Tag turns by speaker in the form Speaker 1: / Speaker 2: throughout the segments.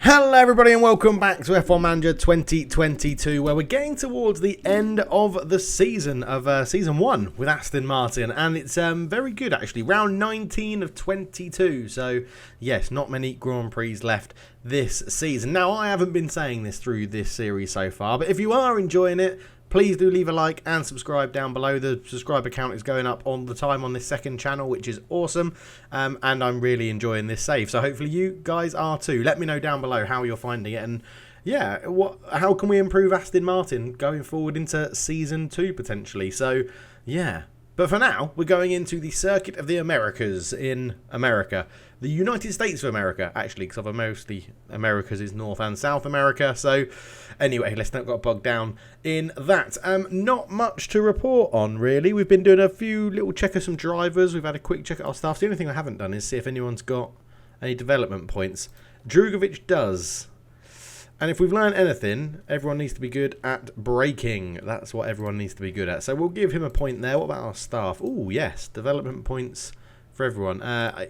Speaker 1: Hello everybody and welcome back to F1 Manager 2022, where we're getting towards the end of the season of Season 1 with Aston Martin, and it's very good actually, round 19 of 22, so yes, not many Grand Prix left this season. Now, I haven't been saying this through this series so far, but if you are enjoying it, please do leave a like and subscribe down below. The subscriber count is going up on the time on this second channel, which is awesome. And I'm really enjoying this save. So hopefully you guys are too. Let me know down below how you're finding it. And yeah, how can we improve Aston Martin going forward into Season 2 potentially? So yeah. But for now, we're going into the Circuit of the Americas in America. The United States of America, actually, because mostly Americas is North and South America. So anyway, let's not get bogged down in that. Not much to report on, really. We've been doing a few little check of some drivers. We've had a quick check at our stuff. The only thing I haven't done is see if anyone's got any development points. Drugovich does. And if we've learned anything, everyone needs to be good at braking. That's what everyone needs to be good at. So we'll give him a point there. What about our staff? Oh, yes. Development points for everyone.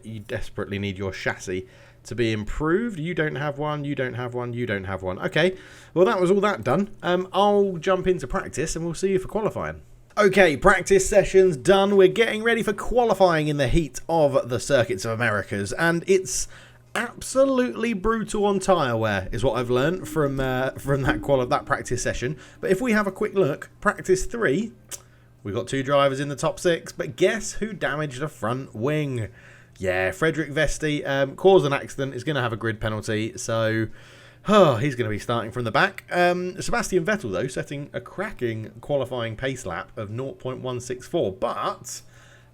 Speaker 1: You desperately need your chassis to be improved. You don't have one. You don't have one. You don't have one. Okay. Well, that was all that done. I'll jump into practice and we'll see you for qualifying. Okay, practice sessions done. We're getting ready for qualifying in the heat of the Circuits of Americas. And it's absolutely brutal on tyre wear is what I've learned from that practice session. But if we have a quick look, practice 3, we've got 2 drivers in the top 6, but guess who damaged the front wing? Yeah, Frederick Vesti caused an accident, is going to have a grid penalty, so he's going to be starting from the back. Sebastian Vettel, though, setting a cracking qualifying pace lap of 0.164, but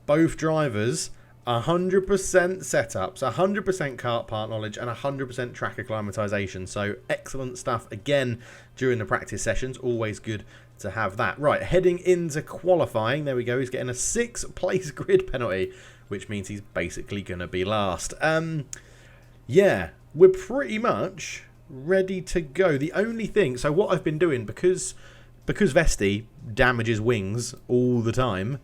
Speaker 1: both drivers 100% setups, 100% kart part knowledge, and 100% track acclimatization. So excellent stuff again during the practice sessions. Always good to have that. Right, heading into qualifying. There we go. He's getting a 6th place grid penalty, which means he's basically going to be last. Yeah, we're pretty much ready to go. The only thing, so what I've been doing, because Vesti damages wings all the time,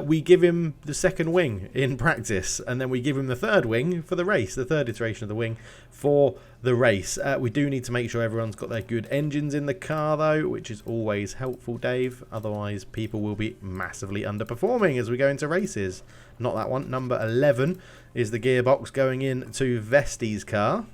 Speaker 1: we give him the second wing in practice, and then we give him the third wing for the race, the third iteration of the wing for the race. We do need to make sure everyone's got their good engines in the car, though, which is always helpful, Dave. Otherwise, people will be massively underperforming as we go into races. Not that one. Number 11 is the gearbox going into Vesti's car.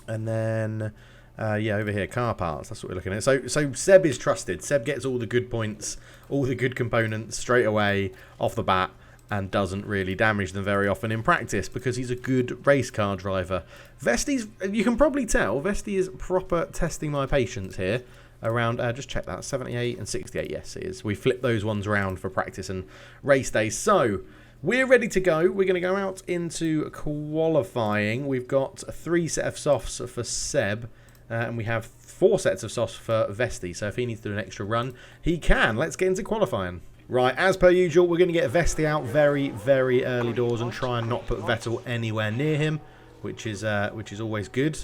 Speaker 1: And then yeah, over here, car parts, that's what we're looking at. So Seb is trusted. Seb gets all the good points, all the good components straight away off the bat, and doesn't really damage them very often in practice because he's a good race car driver. Vesti's, you can probably tell, Vesti is proper testing my patience here. Around, just check that, 78 and 68, yes it is. We flip those ones around for practice and race days. So we're ready to go. We're going to go out into qualifying. We've got 3 sets of softs for Seb. And we have 4 sets of softs for Vesti, so if he needs to do an extra run, he can. Let's get into qualifying. Right, as per usual, we're going to get Vesti out very, very early doors and try and not put Vettel anywhere near him, which is always good.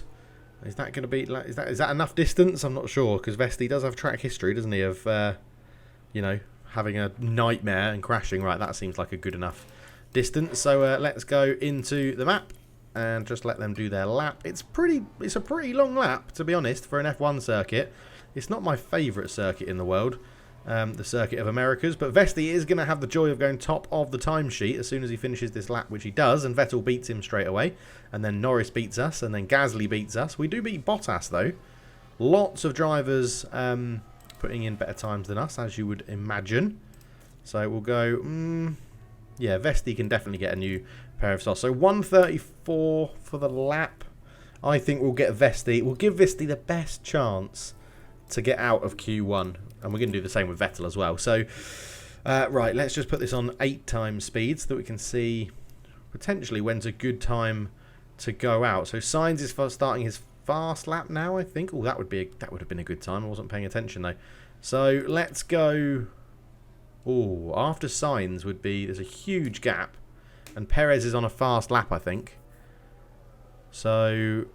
Speaker 1: Is that going to be? Is that enough distance? I'm not sure, because Vesti does have track history, doesn't he? Of you know, having a nightmare and crashing. Right, that seems like a good enough distance. So let's go into the map and just let them do their lap. It's a pretty long lap, to be honest, for an F1 circuit. It's not my favourite circuit in the world, the Circuit of Americas, but Vesti is going to have the joy of going top of the timesheet as soon as he finishes this lap, which he does, and Vettel beats him straight away, and then Norris beats us, and then Gasly beats us. We do beat Bottas, though. Lots of drivers putting in better times than us, as you would imagine. So we'll go, yeah, Vesti can definitely get a new pair of softs. So 134 for the lap. I think we'll get Vesti. We'll give Vesti the best chance to get out of Q1. And we're going to do the same with Vettel as well. So, right, let's just put this on 8 times speed so that we can see potentially when's a good time to go out. So Sainz is starting his fast lap now, I think. Oh, that would have been a good time. I wasn't paying attention, though. So let's go. Oh, after Sainz would be, there's a huge gap. And Perez is on a fast lap, I think. So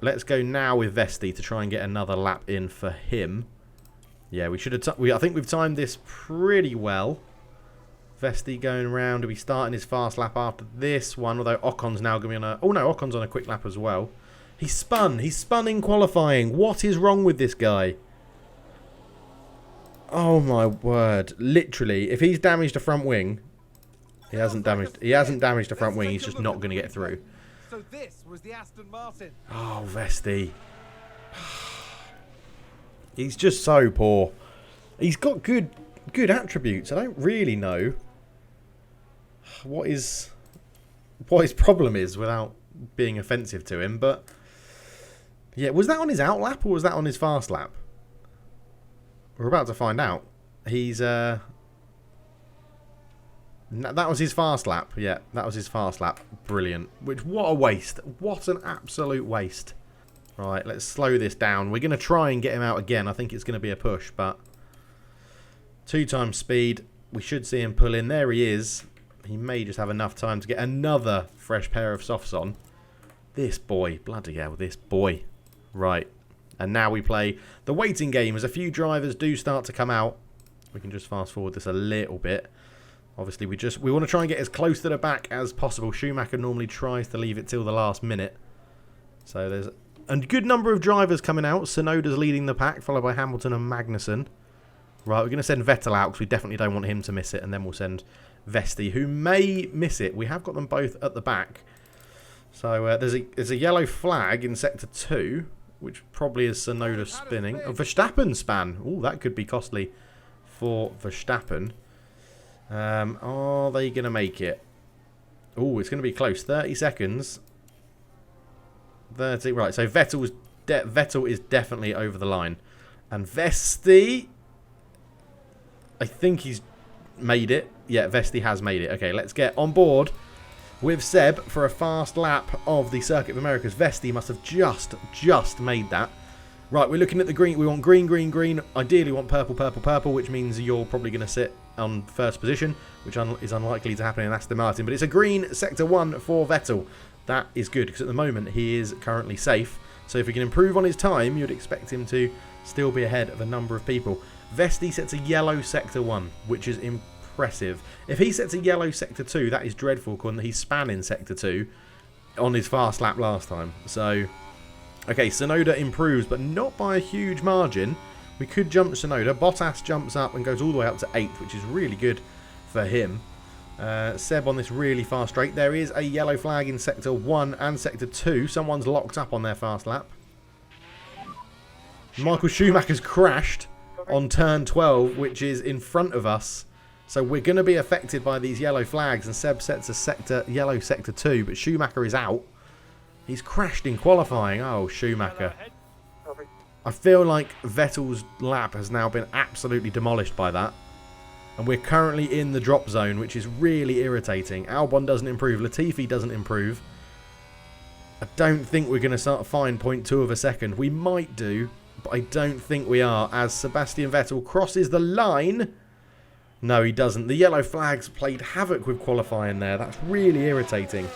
Speaker 1: let's go now with Vesti to try and get another lap in for him. Yeah, we should have. I think we've timed this pretty well. Vesti going around. Are we starting his fast lap after this one? Although Ocon's now going to be on a. Oh no, Ocon's on a quick lap as well. He spun. He spun in qualifying. What is wrong with this guy? Oh my word. Literally, if he's damaged a front wing, he hasn't damaged a front wing, he's just not going to get through.
Speaker 2: So this was the Aston Martin.
Speaker 1: Oh, Vesti. He's just so poor. He's got good attributes. I don't really know what his problem is without being offensive to him, but yeah, was that on his out lap or was that on his fast lap? We're about to find out. He's that was his fast lap. Yeah, that was his fast lap. Brilliant. What a waste. What an absolute waste. Right, let's slow this down. We're going to try and get him out again. I think it's going to be a push, but 2 times speed. We should see him pull in. There he is. He may just have enough time to get another fresh pair of softs on. This boy. Bloody hell, this boy. Right. And now we play the waiting game as a few drivers do start to come out. We can just fast forward this a little bit. Obviously, we want to try and get as close to the back as possible. Schumacher normally tries to leave it till the last minute. So there's a good number of drivers coming out. Tsunoda's leading the pack, followed by Hamilton and Magnussen. Right, we're going to send Vettel out because we definitely don't want him to miss it. And then we'll send Vesti, who may miss it. We have got them both at the back. So there's a yellow flag in Sector 2, which probably is Tsunoda spinning. Oh, Verstappen span. Oh, that could be costly for Verstappen. Are they going to make it? Oh, it's going to be close. 30 seconds. 30. Right, so Vettel is definitely over the line. And Vesti, I think he's made it. Yeah, Vesti has made it. Okay, let's get on board with Seb for a fast lap of the Circuit of Americas. Vesti must have just made that. Right, we're looking at the green. We want green, green, green. Ideally, we want purple, purple, purple, which means you're probably going to sit on first position, which is unlikely to happen in Aston Martin. But it's a green Sector 1 for Vettel. That is good, because at the moment, he is currently safe. So if he can improve on his time, you'd expect him to still be ahead of a number of people. Vesti sets a yellow Sector 1, which is impressive. If he sets a yellow Sector 2, that is dreadful, because he span in Sector 2 on his fast lap last time. So, okay, Tsunoda improves, but not by a huge margin. We could jump Tsunoda. Bottas jumps up and goes all the way up to 8th, which is really good for him. Seb on this really fast straight. There is a yellow flag in Sector 1 and Sector 2. Someone's locked up on their fast lap. Michael Schumacher's crashed on turn 12, which is in front of us. So we're going to be affected by these yellow flags, and Seb sets a yellow Sector 2, but Schumacher is out. He's crashed in qualifying. Oh, Schumacher. I feel like Vettel's lap has now been absolutely demolished by that. And we're currently in the drop zone, which is really irritating. Albon doesn't improve. Latifi doesn't improve. I don't think we're going to start find 0.2 of a second. We might do, but I don't think we are, as Sebastian Vettel crosses the line. No, he doesn't. The yellow flags played havoc with qualifying there. That's really irritating.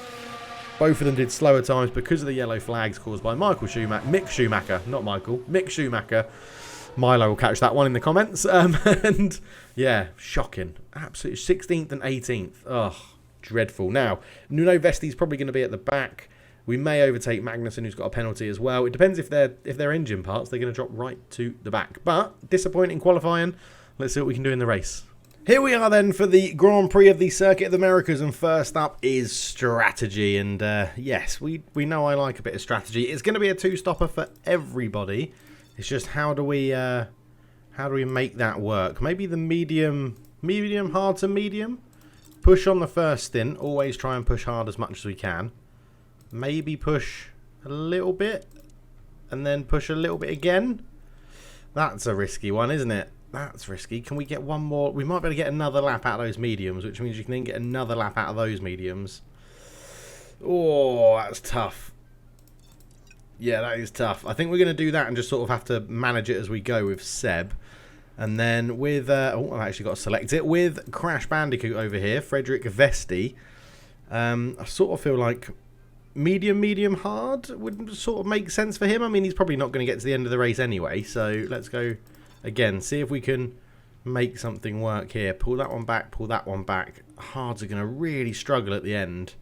Speaker 1: Both of them did slower times because of the yellow flags caused by Mick Schumacher, not Michael. Mick Schumacher. Milo will catch that one in the comments. And yeah, shocking. Absolutely 16th and 18th. Oh, dreadful. Now, Nuno Vesti's probably going to be at the back. We may overtake Magnussen, who's got a penalty as well. It depends if they're engine parts. They're going to drop right to the back. But disappointing qualifying. Let's see what we can do in the race. Here we are then for the Grand Prix of the Circuit of the Americas, and first up is strategy. And yes, we know I like a bit of strategy. It's going to be a two-stopper for everybody. It's just how do we make that work? Maybe the medium, hard to medium. Push on the first stint. Always try and push hard as much as we can. Maybe push a little bit, and then push a little bit again. That's a risky one, isn't it? That's risky. Can we get one more? We might be able to get another lap out of those mediums, which means you can then get another lap out of those mediums. Oh, that's tough. Yeah, that is tough. I think we're going to do that and just sort of have to manage it as we go with Seb. And then with... I've actually got to select it. With Crash Bandicoot over here, Frederick Vesti. I sort of feel like medium, hard would sort of make sense for him. I mean, he's probably not going to get to the end of the race anyway. So let's go again. See if we can make something work here. Pull that one back, pull that one back. Hards are going to really struggle at the end.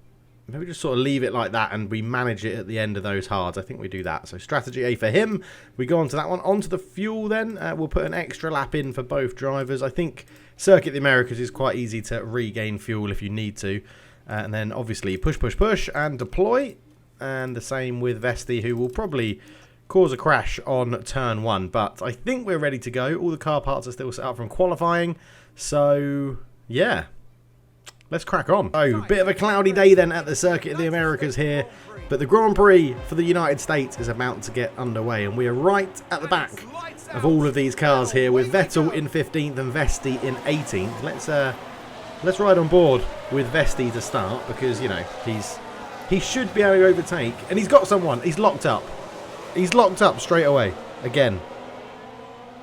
Speaker 1: maybe just sort of leave it like that and we manage it at the end of those hards. I think we do that. So strategy A for him. We go on to that one. On to the fuel then. We'll put an extra lap in for both drivers. I think Circuit the Americas is quite easy to regain fuel if you need to. And then obviously push, push, push and deploy. And the same with Vesti, who will probably cause a crash on turn 1. But I think we're ready to go. All the car parts are still set up from qualifying. So, yeah. Let's crack on. Oh, bit of a cloudy day then at the Circuit of the Americas here. But the Grand Prix for the United States is about to get underway. And we are right at the back of all of these cars here with Vettel in 15th and Vesti in 18th. Let's ride on board with Vesti to start because, you know, he should be able to overtake. And he's got someone. He's locked up. He's locked up straight away. Again.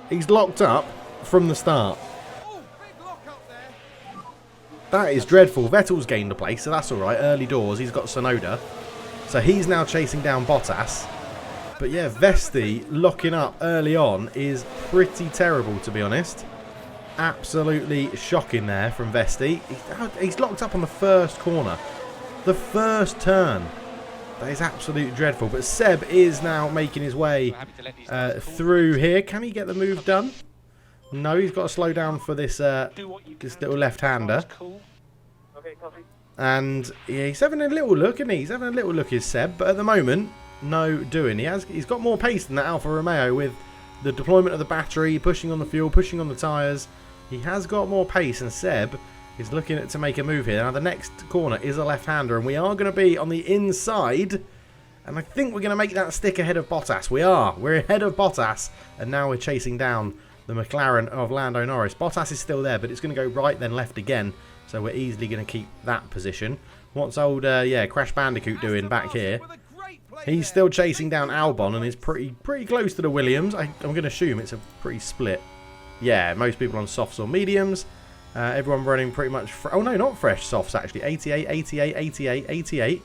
Speaker 1: He's locked up from the start. That is dreadful. Vettel's gained a place, so that's alright. Early doors. He's got Sonoda. So he's now chasing down Bottas. But yeah, Vesti locking up early on is pretty terrible, to be honest. Absolutely shocking there from Vesti. He's locked up on the first corner. The first turn. That is absolutely dreadful. But Seb is now making his way through here. Can he get the move done? No, he's got to slow down for this little left-hander. And yeah, he's having a little look, isn't he? He's having a little look, is Seb. But at the moment, no doing. He's got more pace than that Alfa Romeo with the deployment of the battery, pushing on the fuel, pushing on the tyres. He has got more pace, and Seb is looking to make a move here. Now, the next corner is a left-hander, and we are going to be on the inside. And I think we're going to make that stick ahead of Bottas. We are. We're ahead of Bottas, and now we're chasing down the McLaren of Lando Norris. Bottas is still there, but it's going to go right then left again. So we're easily going to keep that position. What's old, Crash Bandicoot doing back here? He's still chasing down Albon and is pretty close to the Williams. I'm going to assume it's a pretty split. Yeah, most people on softs or mediums. Everyone running pretty much... oh, no, not fresh softs, actually. 88, 88, 88, 88.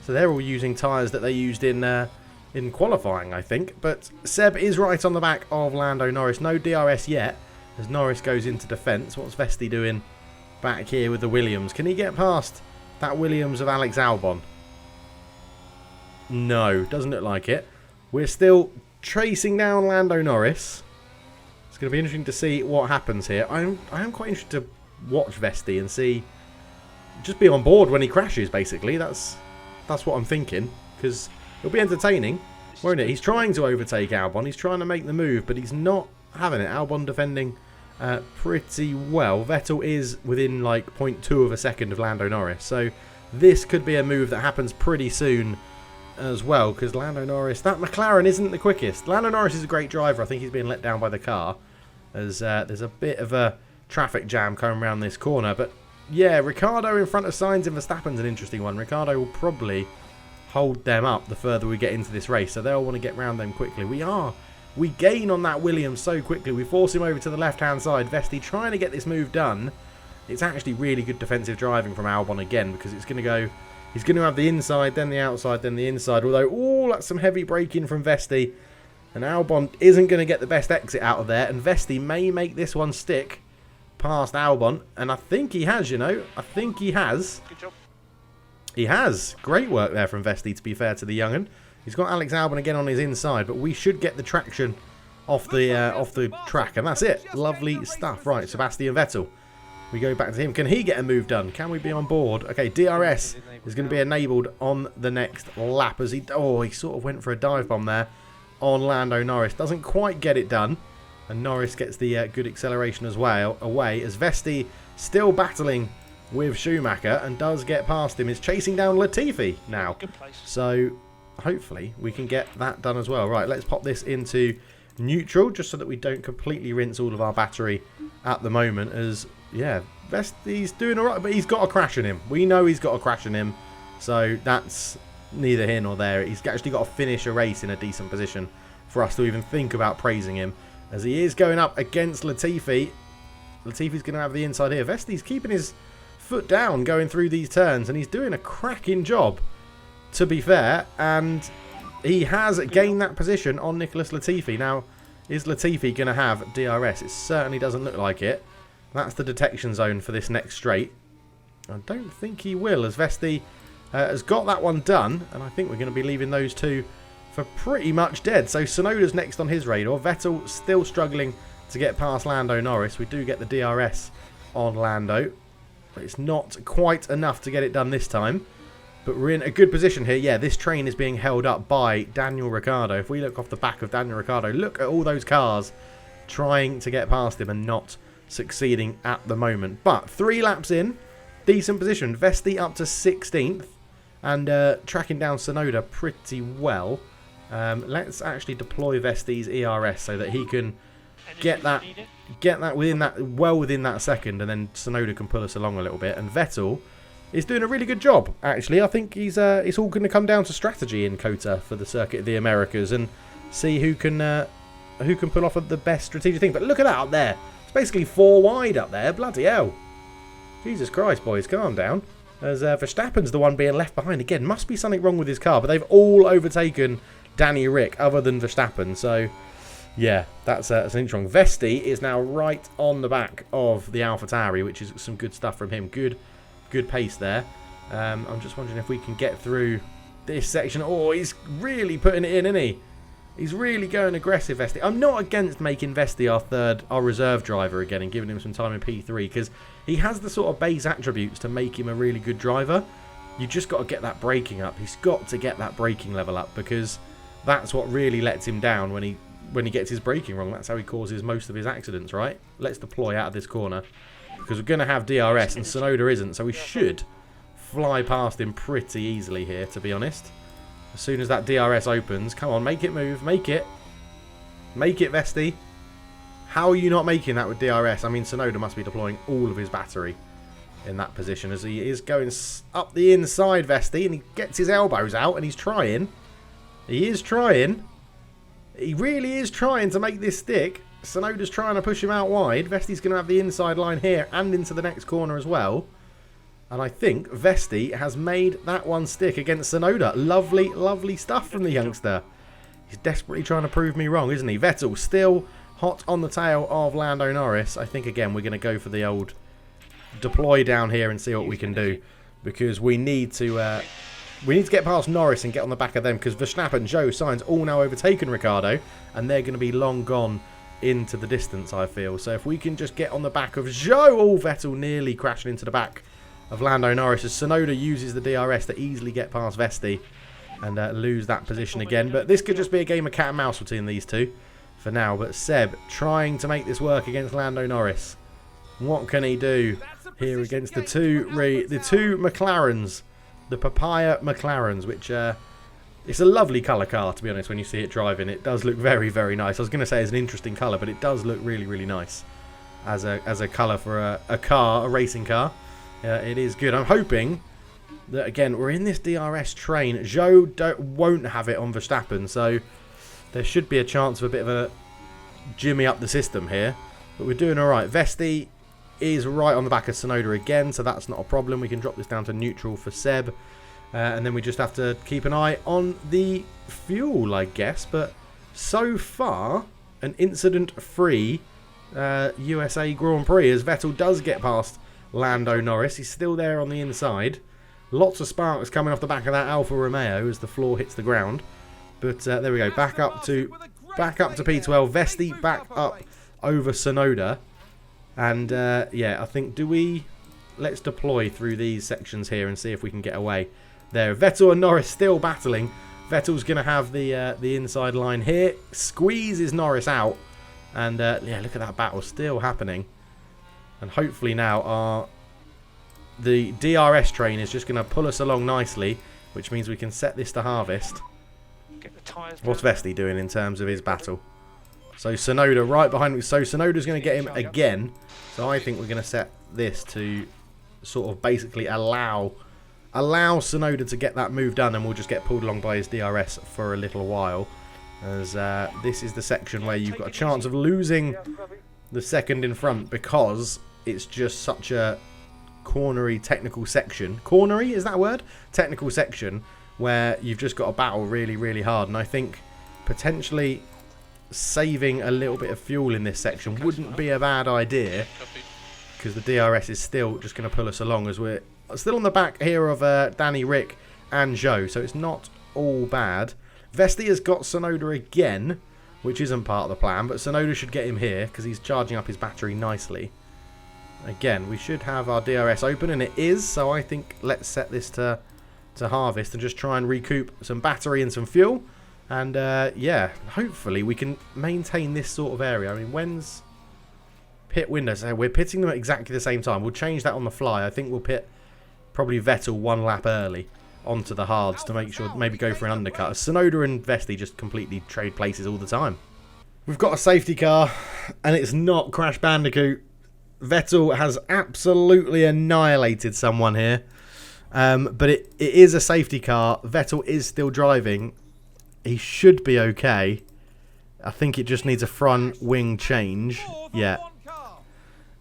Speaker 1: So they're all using tyres that they used in qualifying, I think. But Seb is right on the back of Lando Norris. No DRS yet as Norris goes into defence. What's Vesti doing back here with the Williams? Can he get past that Williams of Alex Albon? No, doesn't look like it. We're still chasing down Lando Norris. It's going to be interesting to see what happens here. I am quite interested to watch Vesti and see... just be on board when he crashes, basically. That's what I'm thinking. Because... it'll be entertaining, won't it? He's trying to overtake Albon. He's trying to make the move, but he's not having it. Albon defending pretty well. Vettel is within like 0.2 of a second of Lando Norris. So this could be a move that happens pretty soon as well, because Lando Norris, that McLaren isn't the quickest. Lando Norris is a great driver. I think he's being let down by the car as there's a bit of a traffic jam coming around this corner. But yeah, Ricciardo in front of Sainz and Verstappen's an interesting one. Ricciardo will probably hold them up the further we get into this race, so they'll want to get round them quickly. We gain on that Williams so quickly. We force him over to the left-hand side. Vesti trying to get this move done. It's actually really good defensive driving from Albon again, because it's going to go... he's going to have the inside, then the outside, then the inside. Although, that's some heavy braking from Vesti. And Albon isn't going to get the best exit out of there. And Vesti may make this one stick past Albon. And I think he has, you know. I think he has.
Speaker 3: Good job.
Speaker 1: He has. Great work there from Vesti, to be fair to the young'un. He's got Alex Albon again on his inside, but we should get the traction off the track, and that's it. Lovely stuff. Right, Sebastian Vettel. We go back to him. Can he get a move done? Can we be on board? Okay, DRS is going to be enabled on the next lap as he sort of went for a dive bomb there on Lando Norris. Doesn't quite get it done, and Norris gets the good acceleration as well away as Vesti still battling with Schumacher and does get past him. Is chasing down Latifi now. So hopefully we can get that done as well. Right, let's pop this into neutral just so that we don't completely rinse all of our battery at the moment as, yeah, Vesti's doing alright, but he's got a crash in him. We know he's got a crash in him, so that's neither here nor there. He's actually got to finish a race in a decent position for us to even think about praising him as he is going up against Latifi. Latifi's going to have the inside here. Vesti's keeping his foot down going through these turns, and he's doing a cracking job, to be fair, and he has gained that position on Nicholas Latifi. Now, is Latifi going to have DRS? It certainly doesn't look like it. That's the detection zone for this next straight. I don't think he will, as Vesti has got that one done. And I think we're going to be leaving those two for pretty much dead. So Tsunoda's next on his radar. Vettel still struggling to get past Lando Norris. We do get the DRS on Lando, but it's not quite enough to get it done this time. But we're in a good position here. Yeah, this train is being held up by Daniel Ricciardo. If we look off the back of Daniel Ricciardo, look at all those cars trying to get past him and not succeeding at the moment. But 3 laps in, decent position. Vesti up to 16th and tracking down Tsunoda pretty well. Let's actually deploy Vesti's ERS so that he can get that within that second, and then Tsunoda can pull us along a little bit. And Vettel is doing a really good job, actually. I think he's it's all going to come down to strategy in COTA for the Circuit of the Americas and see who can pull off the best strategic thing. But look at that up there. It's basically 4 wide up there. Bloody hell. Jesus Christ, boys, calm down. As Verstappen's the one being left behind. Again, must be something wrong with his car, but they've all overtaken Danny Rick other than Verstappen. So, yeah, that's an interesting. Vesti is now right on the back of the AlphaTauri, which is some good stuff from him. Good pace there. I'm just wondering if we can get through this section. Oh, he's really putting it in, isn't he? He's really going aggressive, Vesti. I'm not against making Vesti our reserve driver again and giving him some time in P3, because he has the sort of base attributes to make him a really good driver. You just got to get that braking up. He's got to get that braking level up, because that's what really lets him down when he gets his braking wrong. That's how he causes most of his accidents, right? Let's deploy out of this corner, because we're going to have DRS and Tsunoda isn't, so we should fly past him pretty easily here, to be honest. As soon as that DRS opens, come on, make it move, make it. Make it, Vesti. How are you not making that with DRS? I mean, Tsunoda must be deploying all of his battery in that position, as he is going up the inside, Vesti, and he gets his elbows out, and he's trying. He is trying. He really is trying to make this stick. Tsunoda's trying to push him out wide. Vesti's going to have the inside line here and into the next corner as well. And I think Vesti has made that one stick against Tsunoda. Lovely, lovely stuff from the youngster. He's desperately trying to prove me wrong, isn't he? Vettel still hot on the tail of Lando Norris. I think, again, we're going to go for the old deploy down here and see what we can do. Because we need to get past Norris and get on the back of them. Because Verstappen, Zhou, Sainz all now overtaken Ricciardo. And they're going to be long gone into the distance, I feel. So if we can just get on the back of Zhou. Oh, Vettel nearly crashing into the back of Lando Norris as Tsunoda uses the DRS to easily get past Vesti and lose that position again. But this could just be a game of cat and mouse between these two for now. But Seb trying to make this work against Lando Norris. What can he do here against the two McLarens, the Papaya McLarens, which it's a lovely colour car, to be honest. When you see it driving, it does look very, very nice. I was going to say it's an interesting colour, but it does look really, really nice as a colour for a racing car. It is good. I'm hoping that, again, we're in this DRS train. Zhou won't have it on Verstappen, so there should be a chance of a bit of a jimmy up the system here. But we're doing all right. Vesti is right on the back of Tsunoda again, so that's not a problem. We can drop this down to neutral for Seb. And then we just have to keep an eye on the fuel, I guess. But so far, an incident-free USA Grand Prix, as Vettel does get past Lando Norris. He's still there on the inside. Lots of sparks coming off the back of that Alfa Romeo as the floor hits the ground. But there we go. Back up to P12. Vesti back up over Tsunoda. And yeah, I think let's deploy through these sections here and see if we can get away. There, Vettel and Norris still battling. Vettel's going to have the inside line here. Squeezes Norris out. And yeah, look at that battle still happening. And hopefully now the DRS train is just going to pull us along nicely, which means we can set this to harvest. What's Vesti doing in terms of his battle? So Tsunoda right behind me. So Tsunoda's going to get him again. So I think we're going to set this to sort of basically allow Tsunoda to get that move done, and we'll just get pulled along by his DRS for a little while. As this is the section where you've got a chance of losing the second in front, because it's just such a cornery technical section. Cornery, is that a word? Technical section where you've just got to battle really, really hard. And I think potentially saving a little bit of fuel in this section wouldn't be a bad idea, because the DRS is still just going to pull us along as we're still on the back here of Danny, Rick, and Joe, so it's not all bad. Vesti has got Sonoda again, which isn't part of the plan, but Sonoda should get him here because he's charging up his battery nicely. Again, we should have our DRS open, and it is, so I think let's set this to harvest and just try and recoup some battery and some fuel. And yeah, hopefully we can maintain this sort of area. I mean, when's pit window? So we're pitting them at exactly the same time. We'll change that on the fly. I think we'll pit probably Vettel 1 lap early onto the hards to make sure, maybe go for an undercut. Sonoda and Vesti just completely trade places all the time. We've got a safety car, and it's not Crash Bandicoot. Vettel has absolutely annihilated someone here. But it is a safety car. Vettel is still driving. He should be okay. I think it just needs a front wing change. Yeah,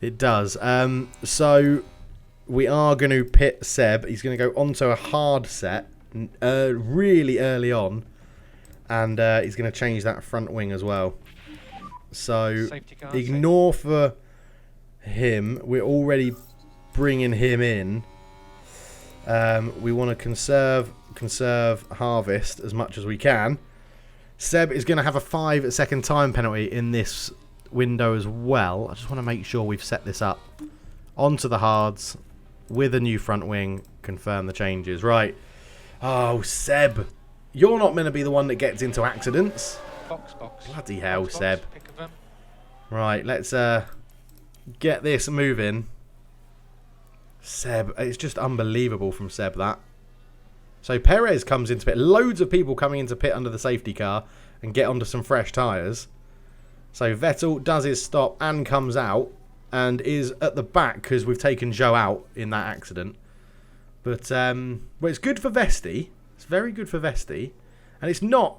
Speaker 1: it does. So we are going to pit Seb. He's going to go onto a hard set really early on. And he's going to change that front wing as well. So ignore for him. We're already bringing him in. We want to conserve harvest as much as we can. Seb is going to have a 5-second time penalty in this window as well. I just want to make sure we've set this up onto the hards with a new front wing. Confirm the changes. Right. Oh, Seb. You're not going to be the one that gets into accidents.
Speaker 3: Box.
Speaker 1: Bloody hell,
Speaker 3: box,
Speaker 1: Seb.
Speaker 3: Pick of them.
Speaker 1: Right, let's get this moving. Seb, it's just unbelievable from Seb, that. So Perez comes into pit. Loads of people coming into pit under the safety car and get onto some fresh tyres. So Vettel does his stop and comes out and is at the back because we've taken Joe out in that accident. But well, it's good for Vesti. It's very good for Vesti. And it's not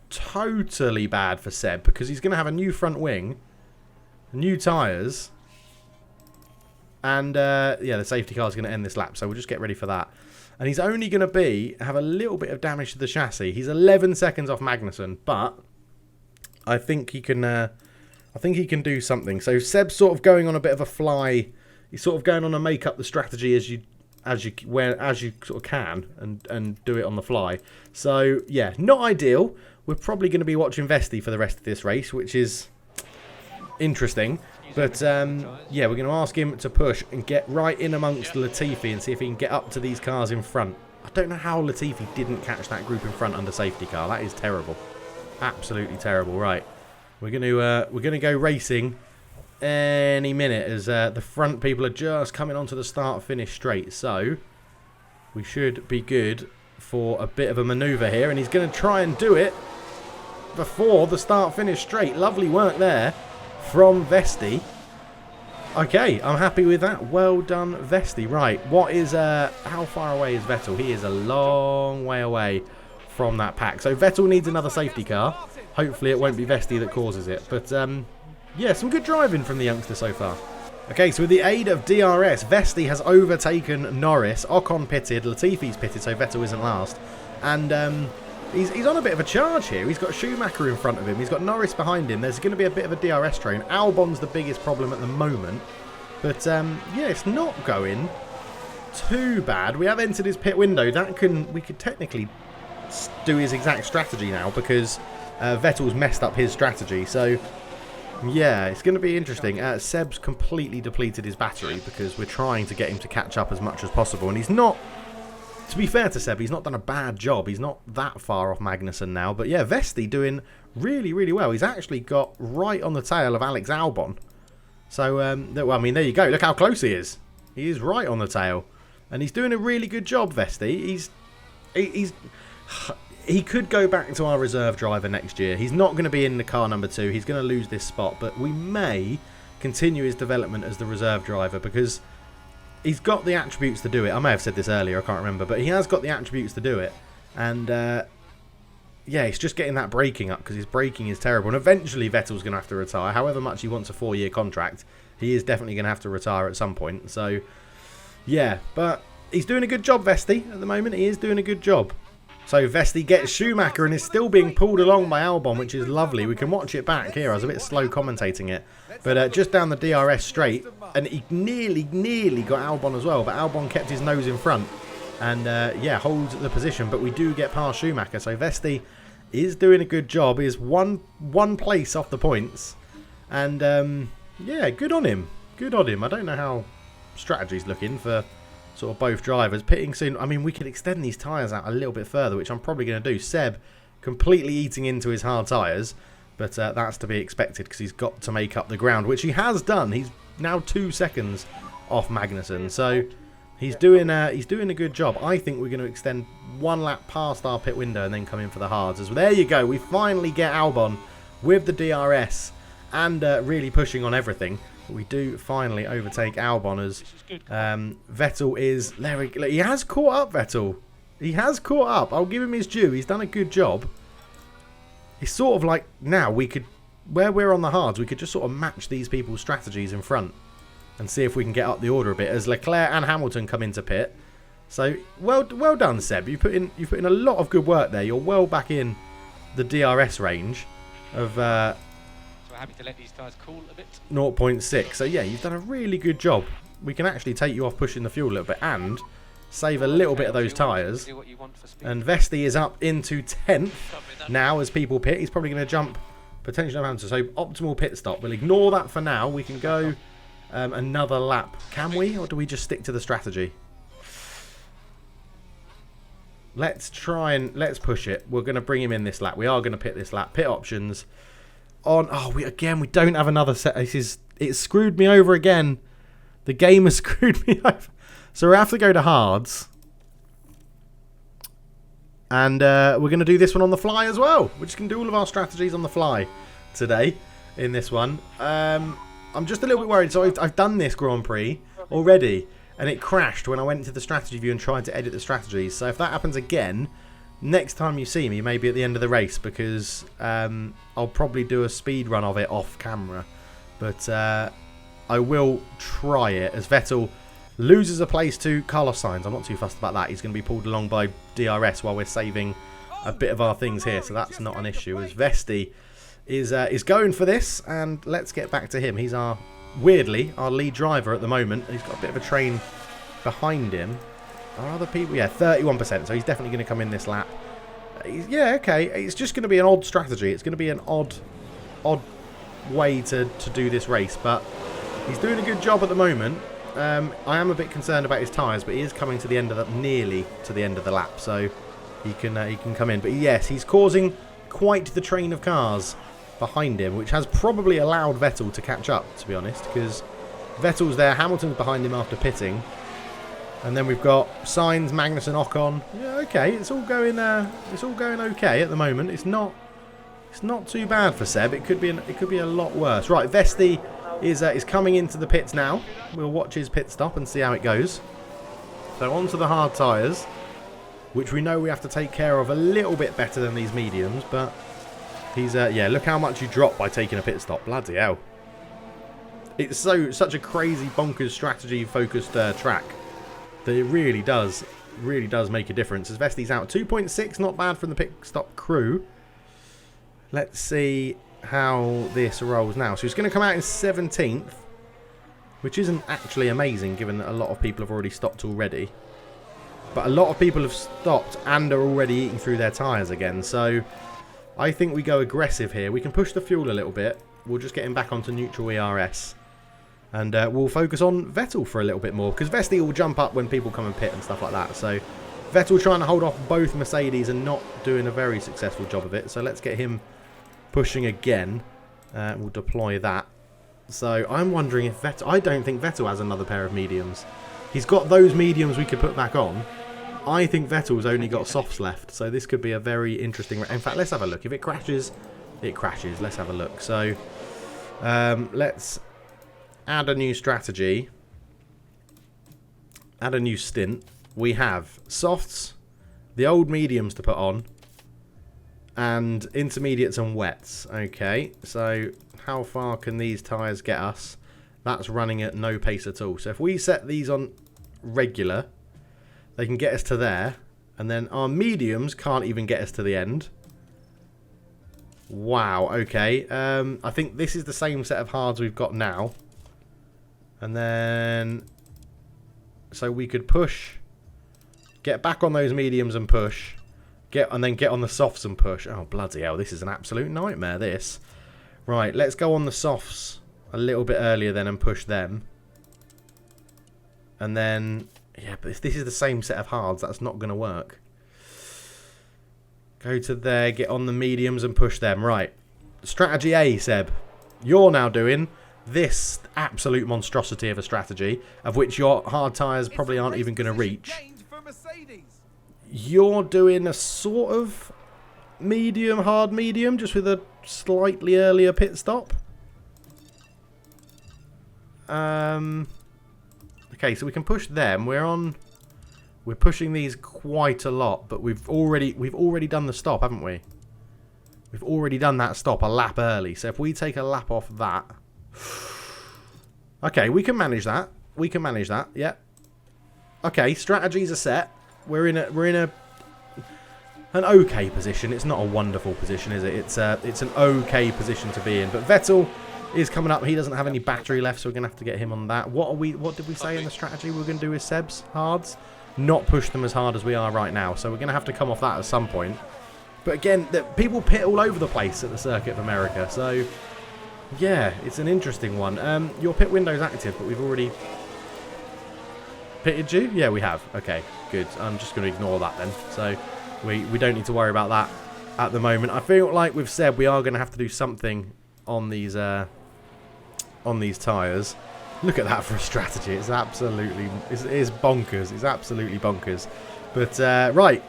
Speaker 1: totally bad for Seb because he's going to have a new front wing, new tyres. And yeah, the safety car is going to end this lap, so we'll just get ready for that. And he's only going to have a little bit of damage to the chassis. He's 11 seconds off Magnussen, but I think he can. I think he can do something. So Seb's sort of going on a bit of a fly. He's sort of going on a make up the strategy as you sort of can and do it on the fly. So yeah, not ideal. We're probably going to be watching Vesti for the rest of this race, which is interesting. But, yeah, we're going to ask him to push and get right in amongst Latifi and see if he can get up to these cars in front. I don't know how Latifi didn't catch that group in front under safety car. That is terrible. Absolutely terrible. Right. We're going to go racing any minute as the front people are just coming onto the start-finish straight. So we should be good for a bit of a manoeuvre here. And he's going to try and do it before the start-finish straight. Lovely work there from Vesti. Okay, I'm happy with that. Well done, Vesti. Right, what is how far away is Vettel? He is a long way away from that pack. So Vettel needs another safety car. Hopefully it won't be Vesti that causes it. But yeah, some good driving from the youngster so far. Okay, so with the aid of DRS, Vesti has overtaken Norris. Ocon pitted, Latifi's pitted, so Vettel isn't last. And he's on a bit of a charge here. He's got Schumacher in front of him. He's got Norris behind him. There's going to be a bit of a DRS train. Albon's the biggest problem at the moment. But, yeah, it's not going too bad. We have entered his pit window. We could technically do his exact strategy now because Vettel's messed up his strategy. So, yeah, it's going to be interesting. Seb's completely depleted his battery because we're trying to get him to catch up as much as possible. And he's not... To be fair to Seb, he's not done a bad job. He's not that far off Magnussen now. But yeah, Vesti doing really, really well. He's actually got right on the tail of Alex Albon. So, well, I mean, there you go. Look how close he is. He is right on the tail. And he's doing a really good job, Vesti. He could go back to our reserve driver next year. He's not going to be in the car number 2. He's going to lose this spot. But we may continue his development as the reserve driver because... he's got the attributes to do it. I may have said this earlier, I can't remember. But he has got the attributes to do it. And, yeah, it's just getting that braking up because his braking is terrible. And eventually Vettel's going to have to retire. However much he wants a 4-year contract, he is definitely going to have to retire at some point. So, yeah. But he's doing a good job, Vesti, at the moment. He is doing a good job. So Vesti gets Schumacher and is still being pulled along by Albon, which is lovely. We can watch it back here. I was a bit slow commentating it. But just down the DRS straight, and he nearly got Albon as well. But Albon kept his nose in front and, yeah, holds the position. But we do get past Schumacher. So Vesti is doing a good job. He is one place off the points. And, yeah, good on him. Good on him. I don't know how strategy's looking for sort of both drivers. Pitting soon. I mean, we could extend these tyres out a little bit further, which I'm probably going to do. Seb completely eating into his hard tyres, but that's to be expected because he's got to make up the ground, which he has done. He's now 2 seconds off Magnussen, so he's doing a good job. I think we're going to extend 1 lap past our pit window and then come in for the hards. As well, there you go. We finally get Albon with the DRS and really pushing on everything. We do finally overtake Albon as Vettel is... He has caught up, Vettel. He has caught up. I'll give him his due. He's done a good job. It's sort of like now we could... Where we're on the hards, we could just sort of match these people's strategies in front and see if we can get up the order a bit as Leclerc and Hamilton come into pit. So, well done, Seb. You put in a lot of good work there. You're well back in the DRS range of...
Speaker 3: happy to let these tyres cool a bit.
Speaker 1: 0.6. So yeah, you've done a really good job. We can actually take you off pushing the fuel a little bit and save a little bit of those tyres. And Vesti is up into 10th now as people pit. He's probably going to jump potentially around. So optimal pit stop. We'll ignore that for now. We can go another lap. Can we? Or do we just stick to the strategy? Let's try and let's push it. We're going to bring him in this lap. We are going to pit this lap. Pit options. We don't have another set. It's screwed me over again. The game has screwed me over. So we have to go to hards. And we're going to do this one on the fly as well. We're just going to do all of our strategies on the fly today in this one. I'm just a little bit worried. So I've done this Grand Prix already. And it crashed when I went into the strategy view and tried to edit the strategies. So if that happens again, next time you see me, maybe at the end of the race, because I'll probably do a speed run of it off camera. But I will try it as Vettel loses a place to Carlos Sainz. I'm not too fussed about that. He's going to be pulled along by DRS while we're saving a bit of our things here. So that's not an issue as Vesti is going for this. And let's get back to him. He's weirdly our lead driver at the moment. He's got a bit of a train behind him. Are other people? Yeah, 31%. So he's definitely going to come in this lap. Yeah, okay. It's just going to be an odd strategy. It's going to be an odd way to do this race. But he's doing a good job at the moment. I am a bit concerned about his tyres, but he is coming to the end of nearly to the end of the lap, so he can come in. But yes, he's causing quite the train of cars behind him, which has probably allowed Vettel to catch up, to be honest, because Vettel's there, Hamilton's behind him after pitting. And then we've got Sainz, Magnussen, Ocon. Yeah, okay, it's all going okay at the moment. It's not too bad for Seb. It could be a lot worse. Right, Vesti is coming into the pits now. We'll watch his pit stop and see how it goes. So onto the hard tyres, which we know we have to take care of a little bit better than these mediums, but he's yeah, look how much you drop by taking a pit stop. Bloody hell. It's such a crazy bonkers strategy focused track that it really does make a difference. As Vesti's out 2.6, not bad from the pit stop crew. Let's see how this rolls now. So he's going to come out in 17th, which isn't actually amazing given that a lot of people have already stopped already. But a lot of people have stopped and are already eating through their tyres again. So I think we go aggressive here. We can push the fuel a little bit. We'll just get him back onto neutral ERS. And we'll focus on Vettel for a little bit more, because Vesti will jump up when people come and pit and stuff like that. So Vettel trying to hold off both Mercedes and not doing a very successful job of it. So let's get him pushing again. We'll deploy that. So I'm wondering if Vettel... I don't think Vettel has another pair of mediums. He's got those mediums we could put back on. I think Vettel's only got softs left. So this could be a very interesting... In fact, let's have a look. If it crashes, it crashes. Let's have a look. So let's add a new strategy. Add a new stint. We have softs, the old mediums to put on, and intermediates and wets. Okay, so how far can these tyres get us? That's running at no pace at all. So if we set these on regular, they can get us to there. And then our mediums can't even get us to the end. Wow, okay. I think this is the same set of hards we've got now. And then... So we could push... Get back on those mediums and push. And then get on the softs and push. Oh, bloody hell. This is an absolute nightmare, this. Right, let's go on the softs a little bit earlier then and push them. And then... Yeah, but if this is the same set of hards, that's not going to work. Go to there, get on the mediums and push them. Right. Strategy A, Seb. You're now doing this absolute monstrosity of a strategy, of which your hard tyres probably aren't even going to reach. You're doing a sort of medium, hard medium, just with a slightly earlier pit stop. Okay, so we can push them. We're pushing these quite a lot, but we've already done the stop, haven't we? We've already done that stop a lap early. So if we take a lap off that, okay, we can manage that. We can manage that. Yeah. Okay, strategies are set. We're in an okay position. It's not a wonderful position, is it? It's an okay position to be in. But Vettel is coming up. He doesn't have any battery left, so we're gonna have to get him on that. What did we say in the strategy we were gonna do with Seb's hards? Not push them as hard as we are right now. So we're gonna have to come off that at some point. But again, people pit all over the place at the Circuit of America. So yeah, it's an interesting one. Your pit window's active, but we've already pitted you. Yeah, we have. Okay, good. I'm just going to ignore that then. So we don't need to worry about that at the moment. I feel like we've said we are going to have to do something on these tyres. Look at that for a strategy. It's absolutely, it is bonkers. It's absolutely bonkers. But right,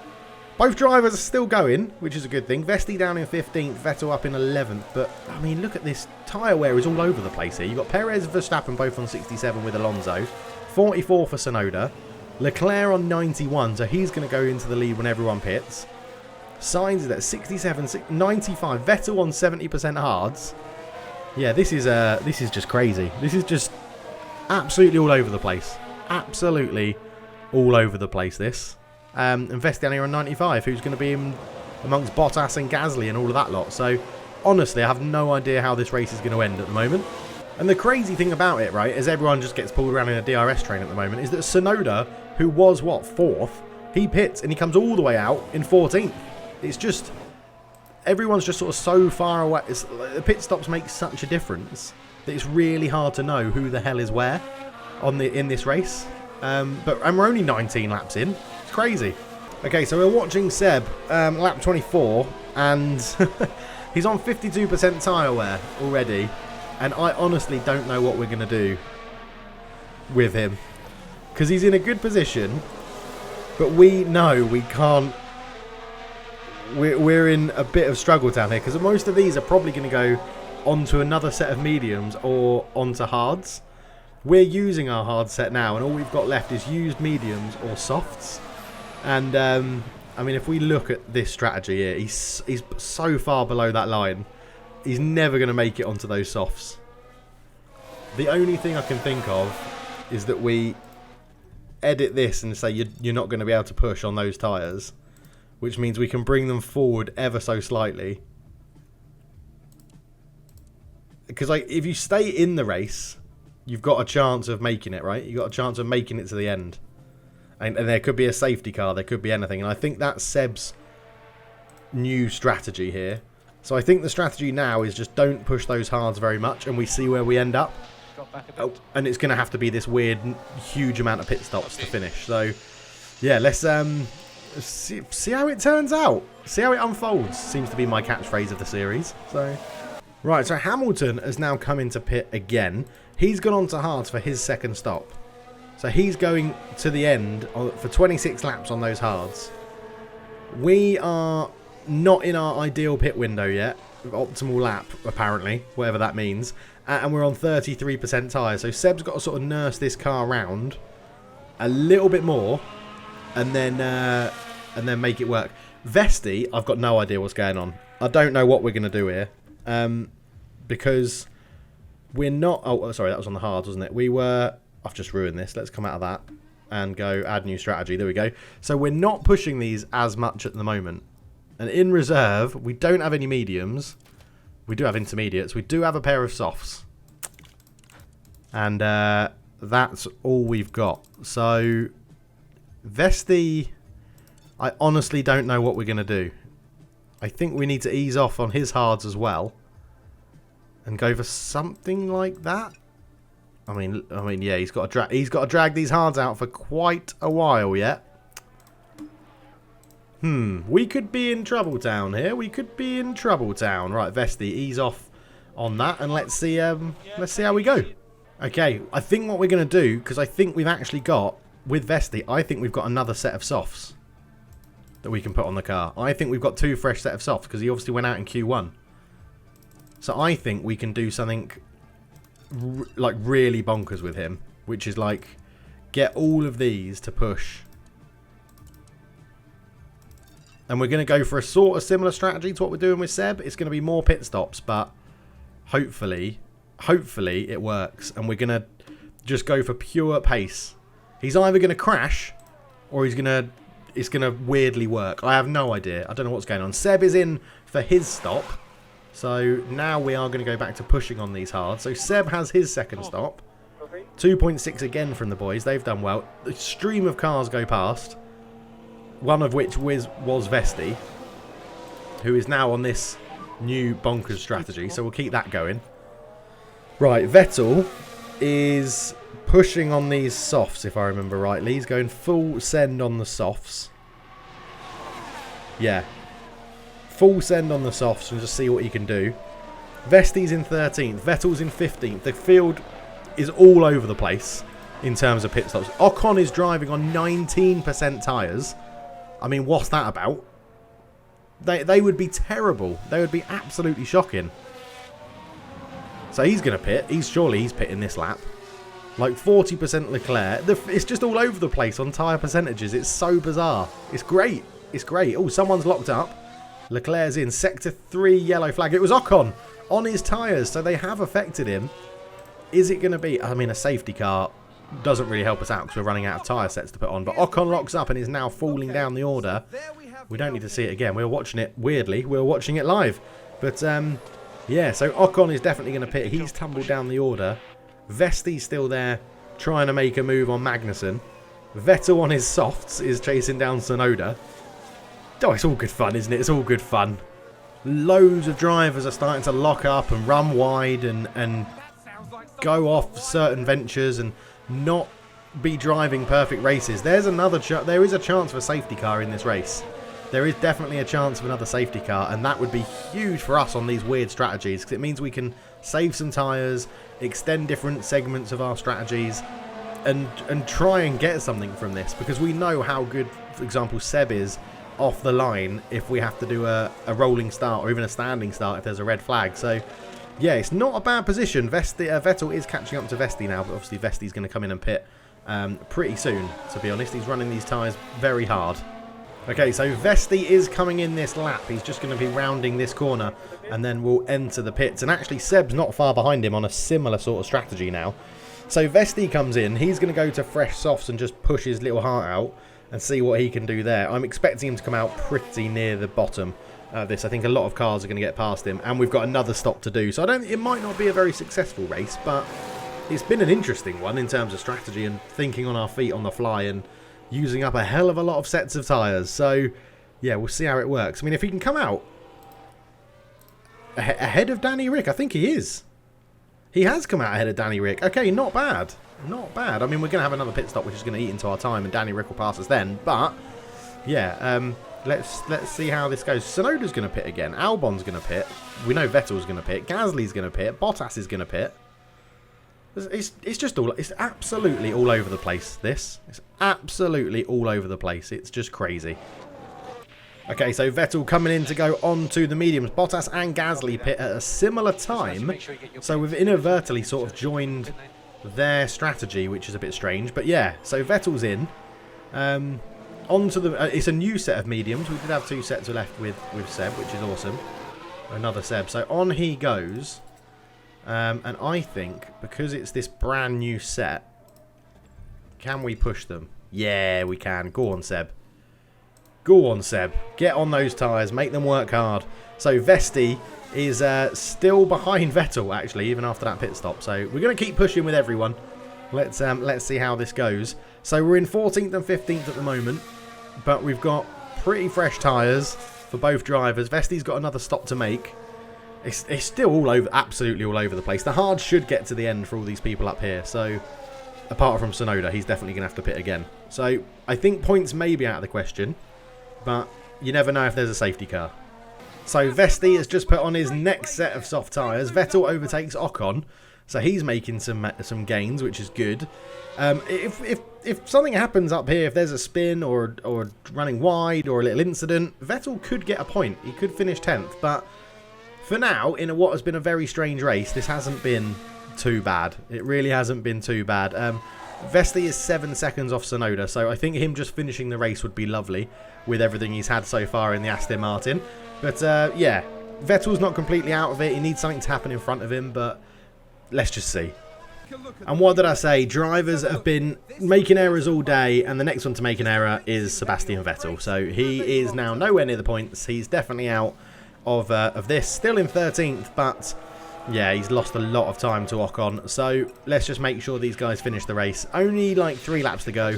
Speaker 1: both drivers are still going, which is a good thing. Vesti down in 15th, Vettel up in 11th. But I mean, look at this tyre wear is all over the place here. You've got Perez, Verstappen both on 67 with Alonso, 44 for Tsunoda, Leclerc on 91, so he's going to go into the lead when everyone pits. Sainz is at 67, 95, Vettel on 70% hards. Yeah, this is just crazy. This is just absolutely all over the place. Absolutely all over the place, this. And Vesti here on 95, who's going to be in amongst Bottas and Gasly and all of that lot. So, honestly, I have no idea how this race is going to end at the moment. And the crazy thing about it, right, is everyone just gets pulled around in a DRS train at the moment, is that Tsunoda, who was, what, 4th, he pits and he comes all the way out in 14th. It's just, everyone's just sort of so far away. The pit stops make such a difference that it's really hard to know who the hell is where in this race. And we're only 19 laps in. It's crazy. Okay, so we're watching Seb, lap 24, and he's on 52% tyre wear already. And I honestly don't know what we're going to do with him. Because he's in a good position, but we know we can't. We're in a bit of struggle down here, because most of these are probably going to go onto another set of mediums or onto hards. We're using our hard set now, and all we've got left is used mediums or softs. And I mean, if we look at this strategy here, he's so far below that line. He's never going to make it onto those softs. The only thing I can think of is that we edit this and say you're not going to be able to push on those tyres, which means we can bring them forward ever so slightly. Because like, if you stay in the race, you've got a chance of making it, right? You've got a chance of making it to the end. And there could be a safety car, there could be anything. And I think that's Seb's new strategy here. So I think the strategy now is just don't push those hards very much, and we see where we end up. Oh, and it's going to have to be this weird, huge amount of pit stops to finish. So, yeah, let's see how it turns out. See how it unfolds, seems to be my catchphrase of the series. So, right, so Hamilton has now come into pit again. He's gone on to hards for his second stop. So he's going to the end for 26 laps on those hards. We are not in our ideal pit window yet. Optimal lap, apparently, whatever that means. And we're on 33% tyres. So Seb's got to sort of nurse this car around a little bit more and then make it work. Vesti, I've got no idea what's going on. I don't know what we're going to do here. Because we're not... Oh, sorry, that was on the hards, wasn't it? We were... I've just ruined this. Let's come out of that. and go add new strategy. There we go. So we're not pushing these as much at the moment. And in reserve, we don't have any mediums. We do have intermediates. We do have a pair of softs. And that's all we've got. So Vesti, I honestly don't know what we're going to do. I think we need to ease off on his hards as well. And go for something like that. I mean, yeah, he's got to drag these hards out for quite a while yet. We could be in trouble town here. We could be in trouble town. Right, Vesti, ease off on that, and let's see how we go. Okay, I think what we're going to do, because I think we've actually got, with Vesti, I think we've got another set of softs that we can put on the car. I think we've got 2 fresh set of softs, because he obviously went out in Q1. So I think we can do something like really bonkers with him, which is like get all of these to push. And we're going to go for a sort of similar strategy to what we're doing with Seb. It's going to be more pit stops, but hopefully it works. And we're going to just go for pure pace. He's either going to crash or it's going to weirdly work. I have no idea. I don't know what's going on. Seb is in for his stop. So now we are going to go back to pushing on these hard. So Seb has his second stop. 2.6 again from the boys. They've done well. The stream of cars go past. One of which was Vesti, who is now on this new bonkers strategy. So we'll keep that going. Right, Vettel is pushing on these softs, if I remember rightly. He's going full send on the softs. Yeah. Full send on the softs and just see what he can do. Vesti's in 13th. Vettel's in 15th. The field is all over the place in terms of pit stops. Ocon is driving on 19% tyres. I mean, what's that about? They would be terrible. They would be absolutely shocking. So he's going to pit. Surely he's pitting this lap. Like 40% Leclerc. It's just all over the place on tyre percentages. It's so bizarre. It's great. It's great. Oh, someone's locked up. Leclerc's in. Sector 3, yellow flag. It was Ocon on his tyres, so they have affected him. Is it going to be... I mean, a safety car doesn't really help us out because we're running out of tyre sets to put on. But Ocon locks up and is now falling down the order. We don't need to see it again. We're watching it weirdly. We're watching it live. But, yeah, so Ocon is definitely going to pit. He's tumbled down the order. Vesti's still there trying to make a move on Magnussen. Vettel on his softs is chasing down Tsunoda. Oh, it's all good fun, isn't it? It's all good fun. Loads of drivers are starting to lock up and run wide and go off certain ventures and not be driving perfect races. There is a chance for a safety car in this race. There is definitely a chance of another safety car, and that would be huge for us on these weird strategies because it means we can save some tyres, extend different segments of our strategies, and try and get something from this because we know how good, for example, Seb is off the line if we have to do a rolling start or even a standing start if there's a red flag. So yeah, it's not a bad position. Vettel is catching up to Vesti now, but obviously Vesti's going to come in and pit pretty soon, to be honest. He's running these tyres very hard. Okay, so Vesti is coming in this lap. He's just going to be rounding this corner and then we'll enter the pits. And actually Seb's not far behind him on a similar sort of strategy now. So Vesti comes in. He's going to go to fresh softs and just push his little heart out and see what he can do there. I'm expecting him to come out pretty near the bottom of this. I think a lot of cars are going to get past him, and we've got another stop to do. So it might not be a very successful race, but it's been an interesting one in terms of strategy and thinking on our feet on the fly and using up a hell of a lot of sets of tyres. So yeah, we'll see how it works. I mean, if he can come out ahead of Danny Rick, I think he is. He has come out ahead of Danny Rick. Okay, not bad. Not bad. I mean, we're going to have another pit stop, which is going to eat into our time, and Danny Rick will pass us then. But, yeah, let's see how this goes. Tsunoda's going to pit again. Albon's going to pit. We know Vettel's going to pit. Gasly's going to pit. Bottas is going to pit. It's just all... It's absolutely all over the place, this. It's absolutely all over the place. It's just crazy. Okay, so Vettel coming in to go on to the mediums. Bottas and Gasly pit at a similar time. So we've inadvertently sort of joined their strategy, which is a bit strange. But yeah, so Vettel's in. Onto the... it's a new set of mediums. We did have 2 sets left with Seb, which is awesome. Another Seb. So on he goes. And I think, because it's this brand new set, can we push them? Yeah, we can. Go on, Seb. Go on, Seb. Get on those tyres. Make them work hard. So Vesti is still behind Vettel, actually, even after that pit stop. So we're going to keep pushing with everyone. Let's see how this goes. So we're in 14th and 15th at the moment, but we've got pretty fresh tyres for both drivers. Vesti's got another stop to make. It's still all over, absolutely all over the place. The hard should get to the end for all these people up here. So apart from Tsunoda, he's definitely going to have to pit again. So I think points may be out of the question, but you never know if there's a safety car. So Vesti has just put on his next set of soft tyres. Vettel overtakes Ocon, so he's making some gains, which is good. If something happens up here, if there's a spin or running wide or a little incident, Vettel could get a point. He could finish 10th, but for now, in what has been a very strange race, this hasn't been too bad. It really hasn't been too bad. Vesti is 7 seconds off Tsunoda, so I think him just finishing the race would be lovely with everything he's had so far in the Aston Martin. But yeah, Vettel's not completely out of it. He needs something to happen in front of him, but let's just see. And what did I say? Drivers have been making errors all day, and the next one to make an error is Sebastian Vettel. So he is now nowhere near the points. He's definitely out of this. Still in 13th, but yeah, he's lost a lot of time to Ocon. So let's just make sure these guys finish the race. Only like 3 laps to go.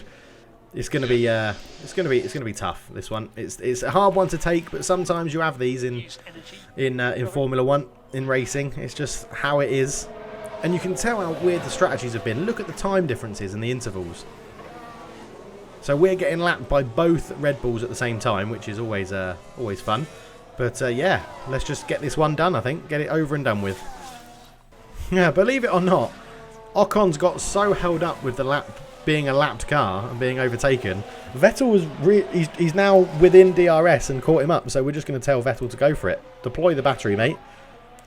Speaker 1: It's gonna be tough. This one, it's a hard one to take, but sometimes you have these in Formula One, in racing. It's just how it is, and you can tell how weird the strategies have been. Look at the time differences and the intervals. So we're getting lapped by both Red Bulls at the same time, which is always fun. But yeah, let's just get this one done. I think get it over and done with. Yeah, believe it or not, Ocon's got so held up with the lap being a lapped car and being overtaken. Vettel was he's now within DRS and caught him up, so we're just going to tell Vettel to go for it. Deploy the battery, mate.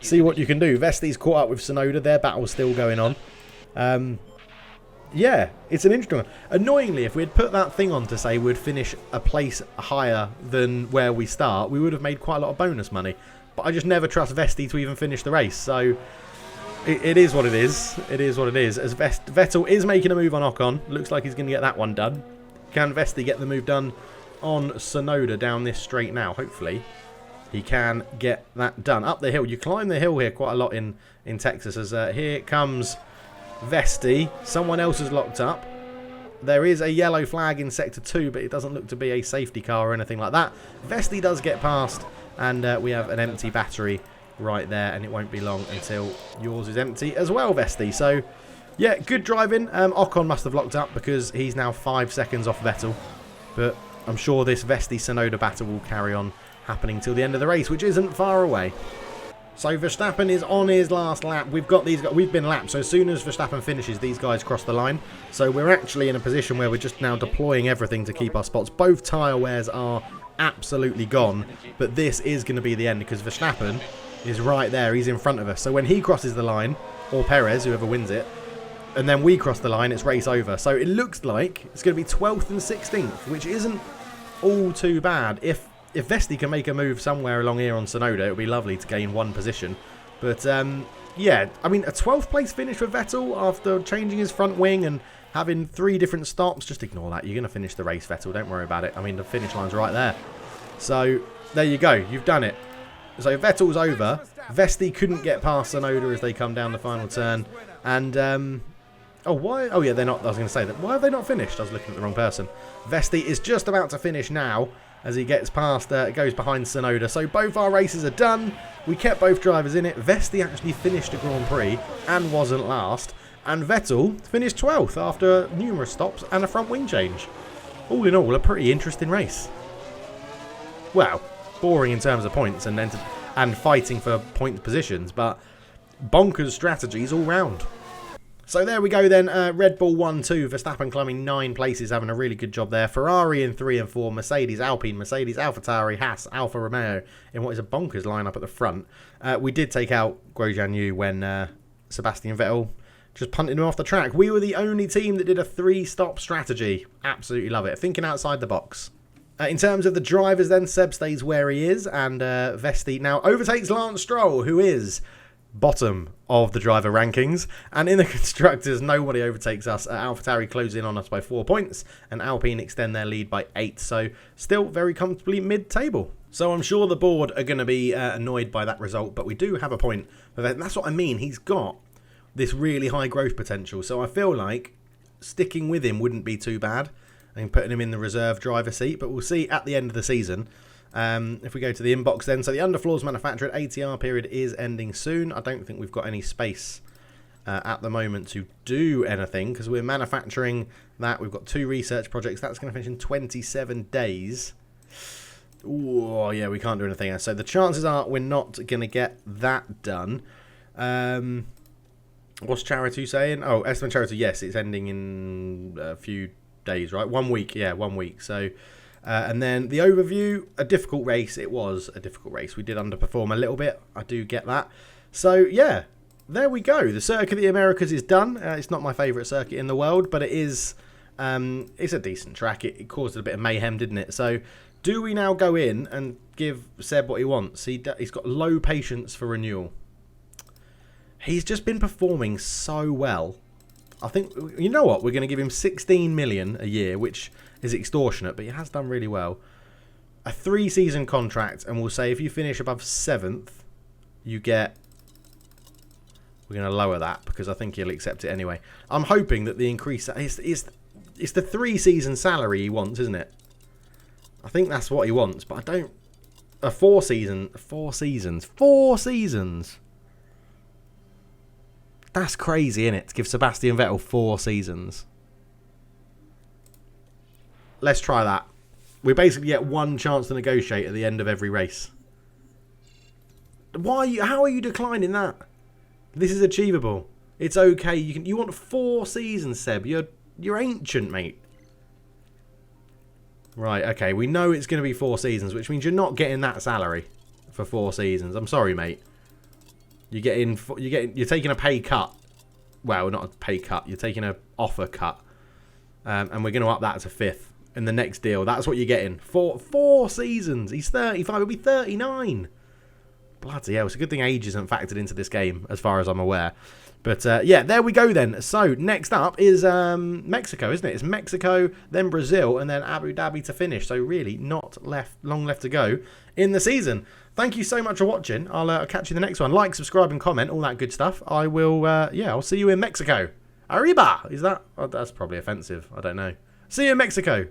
Speaker 1: See what you can do. Vesti's caught up with Tsunoda. Their battle's still going on. Yeah, it's an interesting one. Annoyingly, if we had put that thing on to say we'd finish a place higher than where we start, we would have made quite a lot of bonus money. But I just never trust Vesti to even finish the race, so it is what it is. It is what it is. As Vettel is making a move on Ocon. Looks like he's going to get that one done. Can Vesti get the move done on Tsunoda down this straight now? Hopefully he can get that done. Up the hill. You climb the hill here quite a lot in Texas. As here comes Vesti. Someone else is locked up. There is a yellow flag in Sector 2, but it doesn't look to be a safety car or anything like that. Vesti does get past, and we have an empty battery right there, and it won't be long until yours is empty as well, Vesti. So yeah, good driving. Ocon must have locked up because he's now 5 seconds off Vettel, but I'm sure this Vesti-Tsunoda battle will carry on happening till the end of the race, which isn't far away. So Verstappen is on his last lap. We've got these guys, we've been lapped, so as soon as Verstappen finishes, these guys cross the line. So we're actually in a position where we're just now deploying everything to keep our spots. Both tyre wears are absolutely gone, but this is going to be the end because Verstappen is right there. He's in front of us. So when he crosses the line, or Perez, whoever wins it, and then we cross the line, it's race over. So it looks like it's going to be 12th and 16th, which isn't all too bad. If Vesti can make a move somewhere along here on Tsunoda, it would be lovely to gain one position. But yeah, I mean, a 12th place finish for Vettel after changing his front wing and having 3 different stops. Just ignore that. You're going to finish the race, Vettel. Don't worry about it. I mean, the finish line's right there. So there you go. You've done it. So Vettel's over. Vesti couldn't get past Tsunoda as they come down the final turn. And oh, why? Oh yeah, they're not. I was going to say that. Why have they not finished? I was looking at the wrong person. Vesti is just about to finish now as he gets past, goes behind Tsunoda. So both our races are done. We kept both drivers in it. Vesti actually finished a Grand Prix and wasn't last. And Vettel finished 12th after numerous stops and a front wing change. All in all, a pretty interesting race. Well, boring in terms of points and fighting for point positions, but bonkers strategies all round. So there we go then, Red Bull 1-2, Verstappen climbing 9 places, having a really good job there. Ferrari in 3 and 4, Mercedes, Alpine, Mercedes, AlphaTauri, Haas, Alfa Romeo in what is a bonkers lineup at the front. We did take out Grosjean Yu when Sebastian Vettel just punted him off the track. We were the only team that did a 3-stop strategy. Absolutely love it. Thinking outside the box. In terms of the drivers then, Seb stays where he is, and Vesti now overtakes Lance Stroll, who is bottom of the driver rankings. And in the constructors, nobody overtakes us. AlphaTauri close in on us by 4 points, and Alpine extend their lead by 8. So still very comfortably mid-table. So I'm sure the board are going to be annoyed by that result, but we do have a point. And that's what I mean. He's got this really high growth potential. So I feel like sticking with him wouldn't be too bad and putting him in the reserve driver seat. But we'll see at the end of the season. If we go to the inbox then, so the underfloors manufactured ATR period is ending soon. I don't think we've got any space at the moment to do anything because we're manufacturing that. We've got 2 research projects. That's going to finish in 27 days. Oh, yeah, we can't do anything else. So the chances are we're not going to get that done. What's Charity saying? Oh, Aston Charity, yes, it's ending in a few days, right? 1 week, yeah, 1 week. So... and then the overview, a difficult race. It was a difficult race. We did underperform a little bit. I do get that. So, yeah, there we go. The Circuit of the Americas is done. It's not my favourite circuit in the world, but it is. It's a decent track. It caused a bit of mayhem, didn't it? So, do we now go in and give Seb what he wants? He's got low patience for renewal. He's just been performing so well. I think, you know what? We're going to give him 16 million a year, which is extortionate, but he has done really well. A 3-season contract, and we'll say if you finish above 7th, you get... We're going to lower that because I think he'll accept it anyway. I'm hoping that the increase... It's the 3-season salary he wants, isn't it? I think that's what he wants, but I don't... A 4 seasons. 4 seasons! That's crazy, isn't it? To give Sebastian Vettel 4 seasons. Let's try that. We basically get 1 chance to negotiate at the end of every race. How are you declining that? This is achievable. It's okay. You want 4 seasons, Seb. You're ancient, mate. Right, okay. We know it's going to be 4 seasons, which means you're not getting that salary for 4 seasons. I'm sorry, mate. You're taking a pay cut. Well, not a pay cut. You're taking an offer cut. And we're going to up that to 5th. In the next deal. That's what you're getting. 4 seasons. He's 35. He'll be 39. Bloody hell. It's a good thing age isn't factored into this game, as far as I'm aware. But, yeah, there we go then. So, next up is Mexico, isn't it? It's Mexico, then Brazil, and then Abu Dhabi to finish. So, really, not long left to go in the season. Thank you so much for watching. I'll catch you in the next one. Like, subscribe, and comment. All that good stuff. I will, I'll see you in Mexico. Arriba! Is that... Oh, that's probably offensive. I don't know. See you in Mexico.